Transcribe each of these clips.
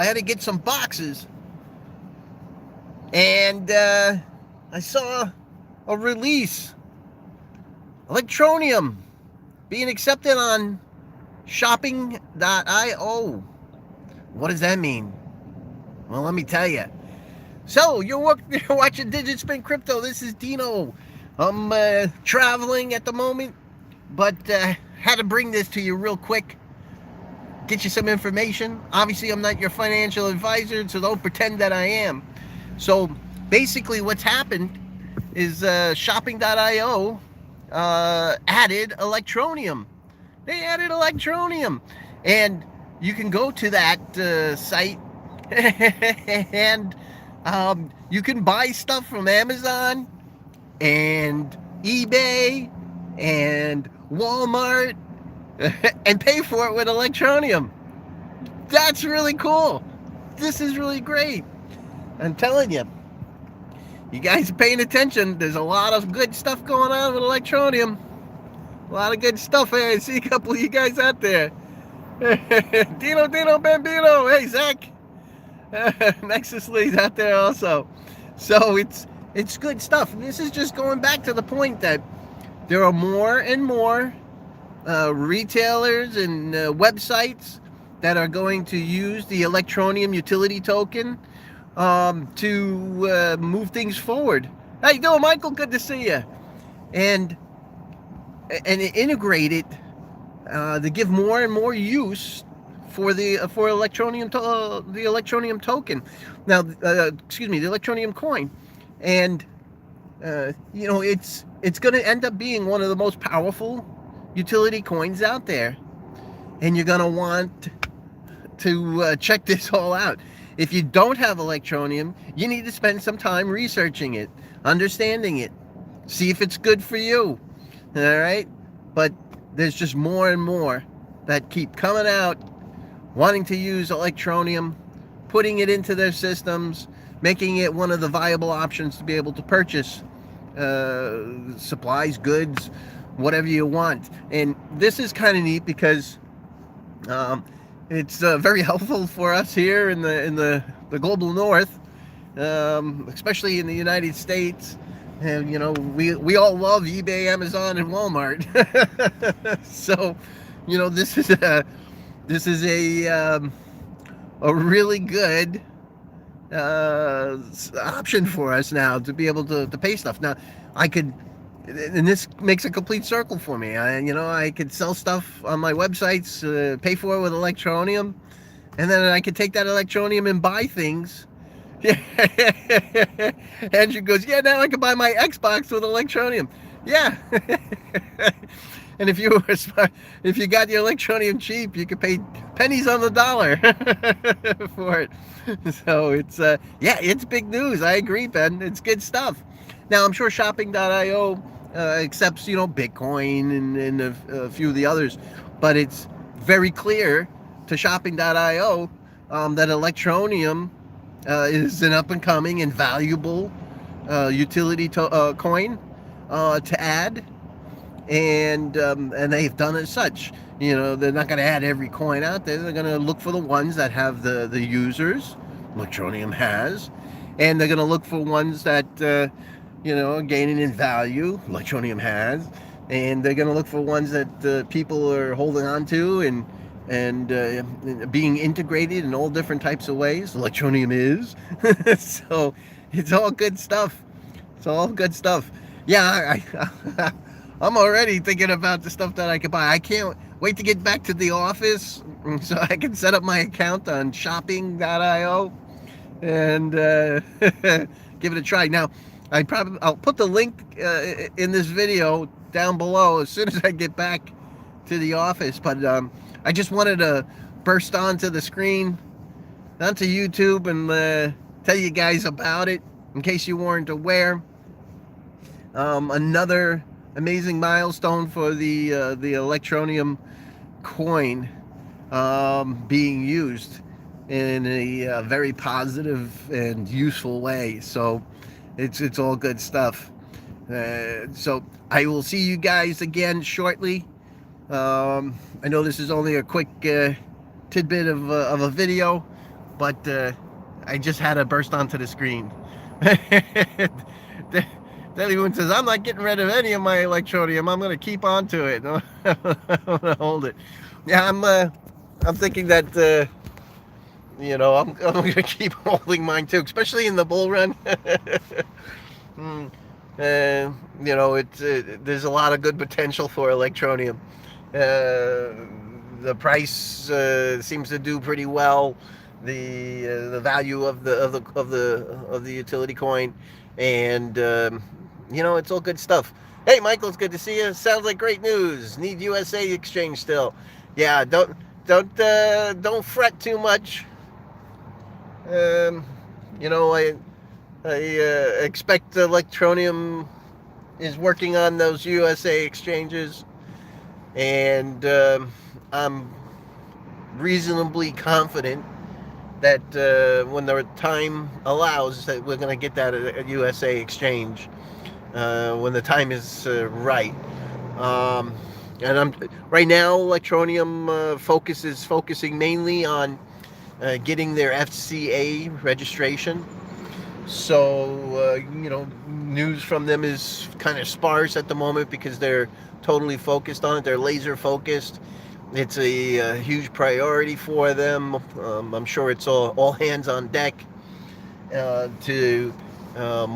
I had to get some boxes, and I saw a release, Electroneum, being accepted on shopping.io. What does that mean? Well, let me tell you. So, you're watching Digit Spin Crypto. This is Dino. I'm traveling at the moment, but had to bring this to you real quick. Get you some information. Obviously, I'm not your financial advisor, so don't pretend that I am. So, basically, what's happened is shopping.io added Electroneum. They added Electroneum. And you can go to that site and you can buy stuff from Amazon and eBay and Walmart and pay for it with Electroneum. That's really cool. This is really great. I'm telling you, you guys are paying attention. There's a lot of good stuff going on with Electroneum. A lot of good stuff. Hey, I see a couple of you guys out there. Dino Bambino. Hey, Zach. Nexus Lee's out there also. So it's good stuff. And this is just going back to the point that there are more and more retailers and websites that are going to use the Electroneum Utility Token to move things forward. How you doing, Michael? Good to see you. And integrate it to give more and more use for the the Electroneum token. Now, excuse me, the Electroneum coin, and it's going to end up being one of the most powerful utility coins out there, and you're going to want to check this all out. If you don't have Electroneum, you need to spend some time researching it, understanding it, see if it's good for you. All right, but there's just more and more that keep coming out, wanting to use Electroneum, putting it into their systems, making it one of the viable options to be able to purchase supplies, goods, whatever you want. And this is kind of neat because it's very helpful for us here in the global north, especially in the United States. And we all love eBay, Amazon, and Walmart. So, this is a really good option for us now to be able to pay stuff. Now, and this makes a complete circle for me. I could sell stuff on my websites, pay for it with Electroneum, and then I could take that Electroneum and buy things. Andrew goes, yeah, now I can buy my Xbox with Electroneum. Yeah. And if you were smart, if you got your Electroneum cheap, you could pay pennies on the dollar for it. So it's big news. I agree, Ben. It's good stuff. Now, I'm sure shopping.io accepts, Bitcoin and a few of the others, but it's very clear to shopping.io that Electroneum is an up-and-coming and valuable utility coin to add, and they've done as such. They're not going to add every coin out there. They're going to look for the ones that have the users Electroneum has, and they're going to look for ones that are gaining in value Electroneum has, and they're going to look for ones that people are holding on to and being integrated in all different types of ways. Electroneum is. So it's all good stuff. It's all good stuff. Yeah, I'm already thinking about the stuff that I could buy. I can't wait to get back to the office so I can set up my account on shopping.io and give it a try. Now, I'll put the link in this video down below as soon as I get back to the office, but I just wanted to burst onto the screen, onto YouTube, and tell you guys about it in case you weren't aware. Another amazing milestone for the Electroneum coin being used in a very positive and useful way. So it's all good stuff. So I will see you guys again shortly. I know this is only a quick tidbit of a video, but I just had to burst onto the screen. Anyone says, I'm not getting rid of any of my Electroneum. I'm going to keep on to it. I'm going to hold it. Yeah, I'm thinking that, I'm going to keep holding mine too, especially in the bull run. There's a lot of good potential for Electroneum. The price seems to do pretty well. The value of the utility coin, and it's all good stuff. Hey, Michael, it's good to see you. Sounds like great news. Need USA exchange still. Yeah, don't fret too much. I expect Electroneum is working on those USA exchanges, and I'm reasonably confident that when the time allows, that we're going to get that at USA exchange when the time is right. And right now, Electroneum focusing mainly on getting their FCA registration. So, news from them is kind of sparse at the moment because they're totally focused on it. They're laser focused. It's a huge priority for them. I'm sure it's all hands on deck to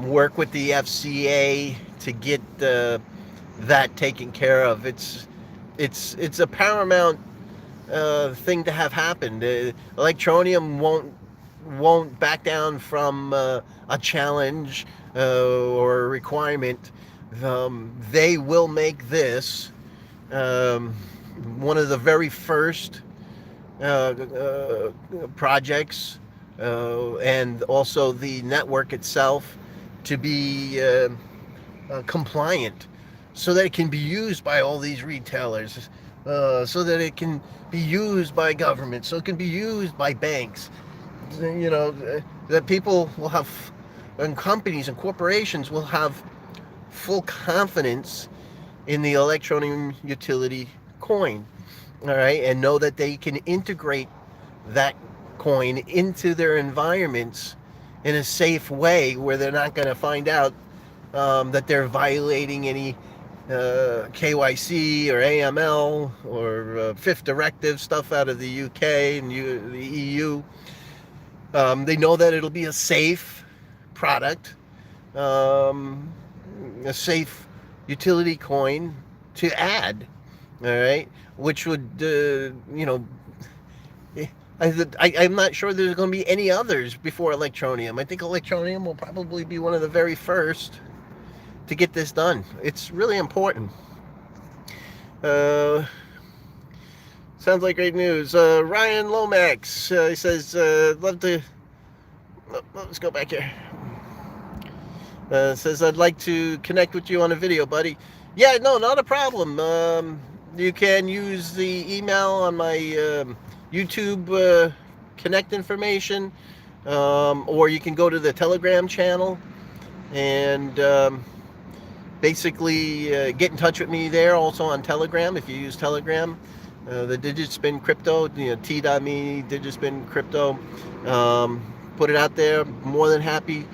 work with the FCA to get that taken care of. It's a paramount thing to have happen. Electroneum won't back down from a challenge or a requirement. They will make this one of the very first projects and also the network itself to be compliant, so that it can be used by all these retailers, so that it can be used by government, so it can be used by banks. That people will have, and companies and corporations will have full confidence in the Electroneum Utility Coin, all right, and know that they can integrate that coin into their environments in a safe way where they're not going to find out that they're violating any KYC or AML or Fifth Directive stuff out of the UK and the EU. They know that it'll be a safe product, a safe utility coin to add, all right, which would, I'm not sure there's going to be any others before Electroneum. I think Electroneum will probably be one of the very first to get this done. It's really important. Sounds like great news. Ryan Lomax, he says, love to, let's go back here. Says, I'd like to connect with you on a video, buddy. Yeah, no, not a problem. You can use the email on my YouTube connect information, or you can go to the Telegram channel and basically get in touch with me there, also on Telegram if you use Telegram. The DigitSpin Crypto, t.me, DigitSpin Crypto. Put it out there. More than happy.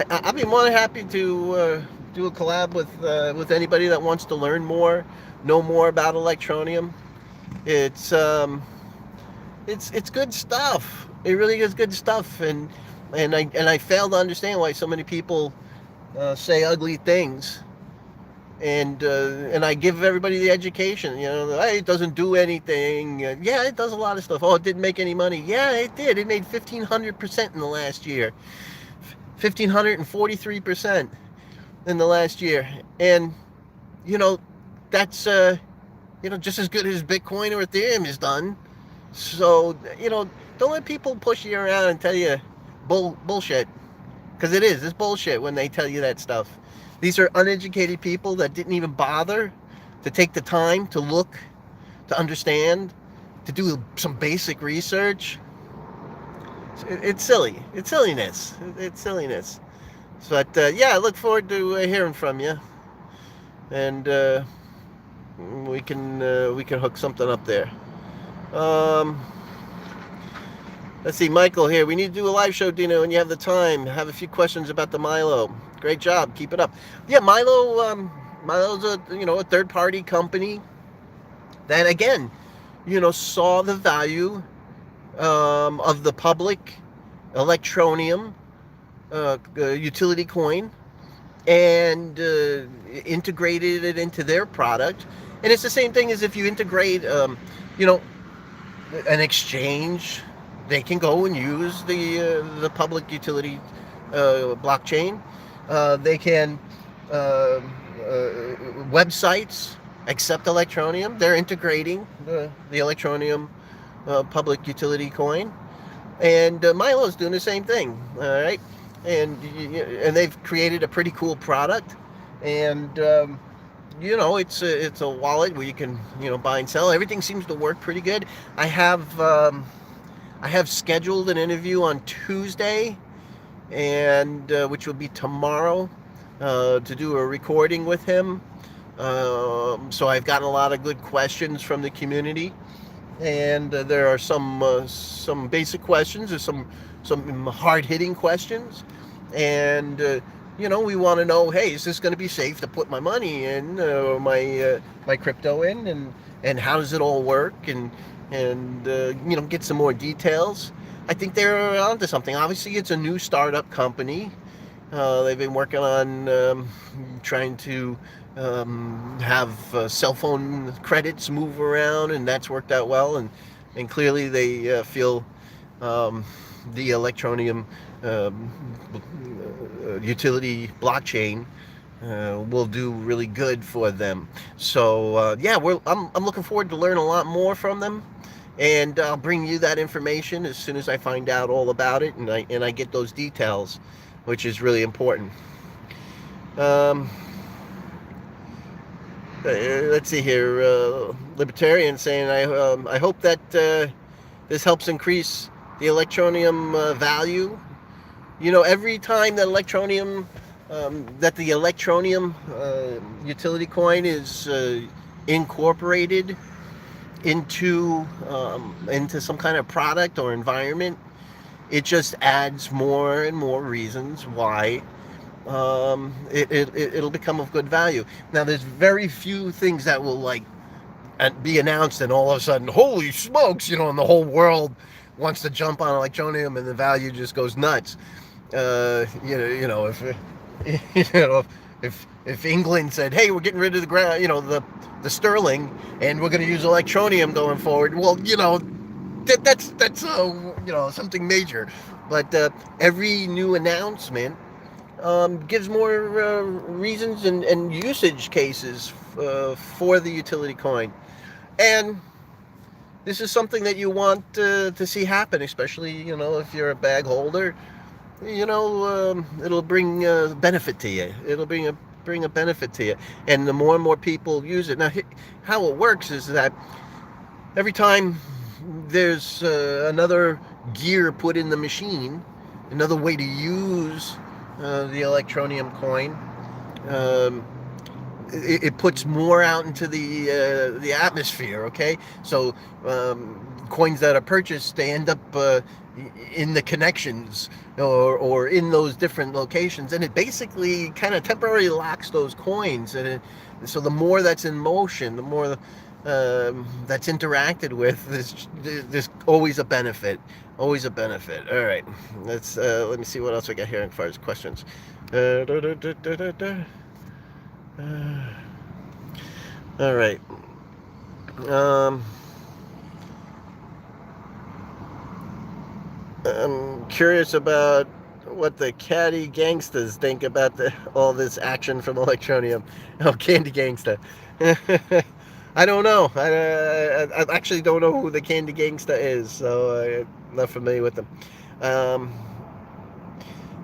I'd be more than happy to do a collab with anybody that wants to learn more, know more about Electroneum. It's good stuff. It really is good stuff, and I fail to understand why so many people say ugly things. And I give everybody the education. Hey, it doesn't do anything. Yeah, it does a lot of stuff. Oh, it didn't make any money. Yeah, it did. It made 1,500% in the last year. 1,543% in the last year. And that's just as good as Bitcoin or Ethereum is done. So don't let people push you around and tell you bullshit, because it's bullshit when they tell you that stuff. These are uneducated people that didn't even bother to take the time to look, to understand, to do some basic research. It's silly. It's silliness. It's silliness. But yeah, I look forward to hearing from you, and we can hook something up there. Let's see, Michael here. We need to do a live show, Dino, when you have the time. Have a few questions about the Milo. Great job. Keep it up. Yeah, Milo's a third party company that again, saw the value of the public Electroneum utility coin and integrated it into their product. And it's the same thing as if you integrate, you know, an exchange. They can go and use the public utility blockchain. They can websites accept Electroneum. They're integrating the Electroneum public utility coin, and Milo is doing the same thing. All right, and they've created a pretty cool product, and it's a wallet where you can buy and sell. Everything seems to work pretty good. I have scheduled an interview on Tuesday, and which will be tomorrow, to do a recording with him. So I've gotten a lot of good questions from the community, and there are some basic questions. There's some hard hitting questions, and we want to know, hey, is this going to be safe to put my money in, my crypto in, and how does it all work, and get some more details. I think they're onto something. Obviously, it's a new startup company. They've been working on trying to have cell phone credits move around, and that's worked out well. And clearly, they feel the Electroneum utility blockchain will do really good for them. So I'm looking forward to learn a lot more from them, and I'll bring you that information as soon as I find out all about it, and I get those details, which is really important. Let's see here. Libertarian saying, I hope that this helps increase the Electroneum value. Every time that the Electroneum utility coin is incorporated into some kind of product or environment, it just adds more and more reasons why it'll become of good value. Now, there's very few things that will be announced and all of a sudden, holy smokes, and the whole world wants to jump on Electroneum and the value just goes nuts. If England said, hey, we're getting rid of the ground, the sterling, and we're going to use Electroneum going forward, well, that's something major. But every new announcement gives more reasons and usage cases for the utility coin. And this is something that you want to see happen, especially, if you're a bag holder. It'll bring benefit to you. It'll bring a benefit to you. And the more and more people use it. Now, how it works is that every time there's another gear put in the machine, another way to use the Electroneum coin, it puts more out into the atmosphere. Okay, so coins that are purchased, they end up in the connections or in those different locations, and it basically kind of temporarily locks those coins. And so the more that's in motion, the more that's interacted with, there's always a benefit. Always a benefit. All right, let me see what else we got here as far as questions. All right. I'm curious about what the caddy gangsters think about all this action from Electroneum. Oh, Candy Gangsta. I don't know. I actually don't know who the Candy Gangsta is, so I'm not familiar with them.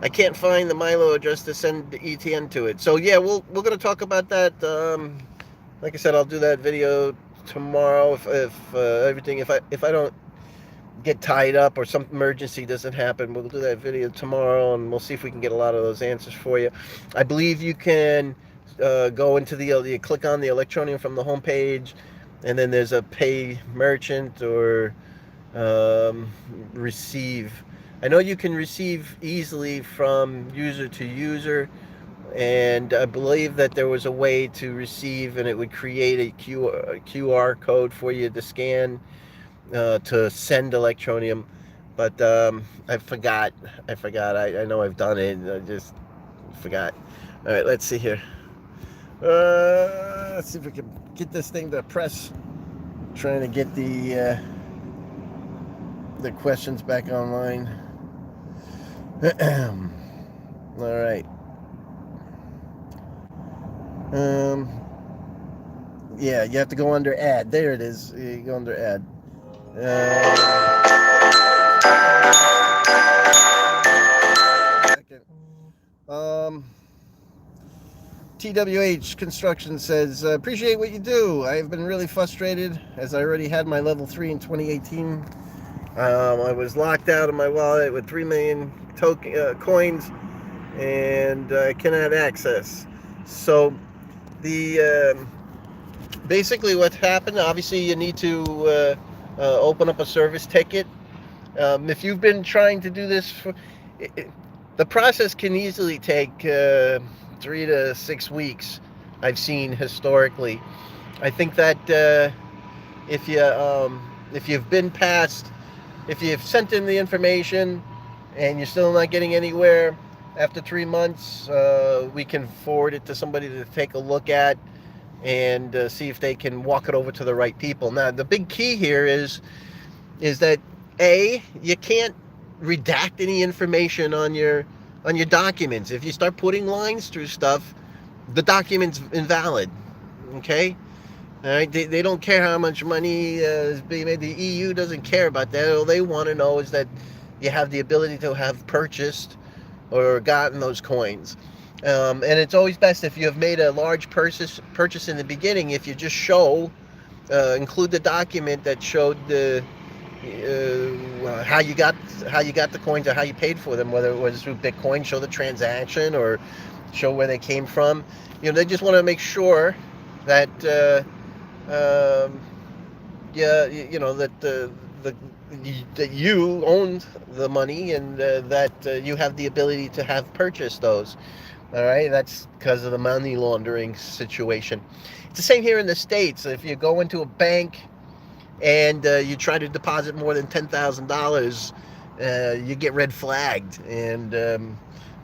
I can't find the Milo address to send the ETN to it. So yeah, we're going to talk about that. Like I said, I'll do that video tomorrow if I don't get tied up or some emergency doesn't happen. We'll do that video tomorrow, and we'll see if we can get a lot of those answers for you. I believe you can go into you click on the Electroneum from the homepage, and then there's a pay merchant or receive. I know you can receive easily from user to user, and I believe that there was a way to receive, and it would create a QR code for you to scan to send Electroneum. But I forgot. I forgot. I know I've done it. I just forgot. All right, let's see here. Let's see if we can get this thing to press. Trying to get the questions back online. All right. Yeah, you have to go under ad. There it is. You go under ad. Second. TWH Construction says, appreciate what you do. I have been really frustrated as I already had my level 3 in 2018. I was locked out of my wallet with 3 million coins, and I cannot access. So the basically what happened, obviously you need to open up a service ticket. If you've been trying to do this the process can easily take 3 to 6 weeks. I've seen historically. I think that if you've been past, if you've sent in the information and you're still not getting anywhere after 3 months, we can forward it to somebody to take a look at and see if they can walk it over to the right people. Now, the big key here is that you can't redact any information on your documents. If you start putting lines through stuff, the document's invalid. Okay. All right, they don't care how much money is being made. The EU doesn't care about that. All they want to know is that you have the ability to have purchased or gotten those coins. And it's always best if you have made a large purchase in the beginning, if you just include the document that showed how you got the coins or how you paid for them, whether it was through Bitcoin, show the transaction or show where they came from. They just want to make sure that that you owned the money and that you have the ability to have purchased those. All right, that's because of the money laundering situation. It's the same here in the States. If you go into a bank and you try to deposit more than $10,000, you get red flagged. And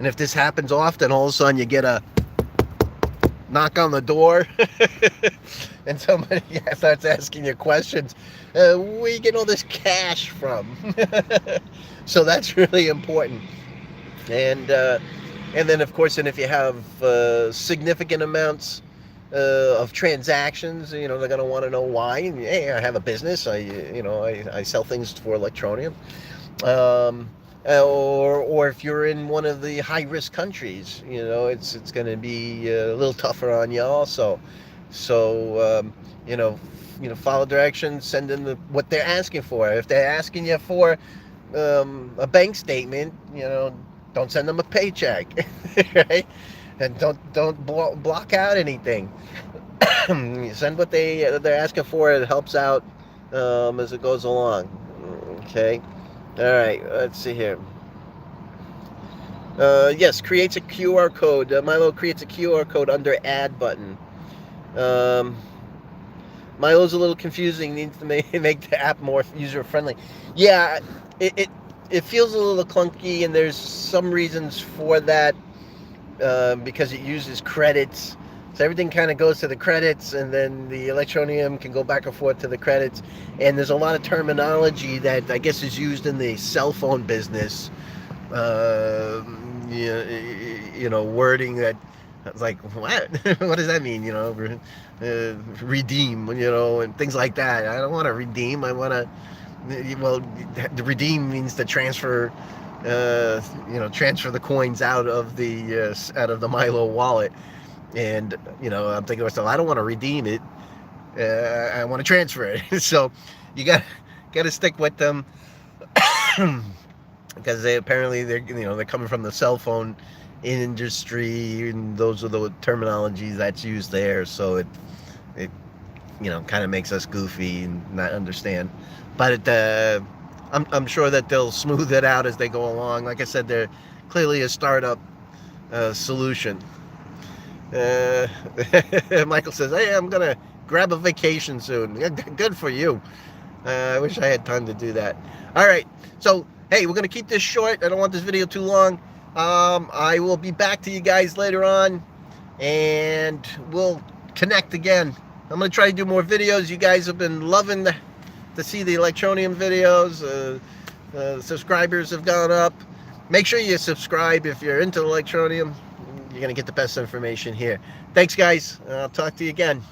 if this happens often, all of a sudden you get a knock on the door and somebody starts asking you questions. Where you get all this cash from? So that's really important. And then, of course, if you have significant amounts of transactions, they're going to want to know why. And, hey, I have a business. I sell things for Electroneum. Or if you're in one of the high-risk countries, it's going to be a little tougher on you also. So, follow directions, send in what they're asking for. If they're asking you for a bank statement, don't send them a paycheck, right? And don't block out anything. Send what they're asking for. It helps out as it goes along. Okay. All right. Let's see here. Yes, creates a QR code. Milo creates a QR code under Add button. Milo's a little confusing. Needs to make the app more user friendly. Yeah, it feels a little clunky, and there's some reasons for that because it uses credits. So everything kind of goes to the credits, and then the Electroneum can go back and forth to the credits. And there's a lot of terminology that I guess is used in the cell phone business. Wording that it's like, what? What does that mean? Redeem, and things like that. I don't want to redeem. I want to. Well, the redeem means to transfer. Transfer the coins out of the Milo wallet. And I'm thinking to myself, I don't want to redeem it. I want to transfer it. So you got to stick with them because they're coming from the cell phone industry, and those are the terminologies that's used there. So it you know, kind of makes us goofy and not understand. But I'm sure that they'll smooth it out as they go along. Like I said, they're clearly a startup solution. Michael says, hey, I'm gonna grab a vacation soon. Good for you. I wish I had time to do that. All right, so hey, we're gonna keep this short. I don't want this video too long. I will be back to you guys later on, and we'll connect again. I'm gonna try to do more videos. You guys have been loving to see the Electroneum videos. Subscribers have gone up. Make sure you subscribe if you're into Electroneum. You're gonna get the best information here. Thanks, guys. I'll talk to you again.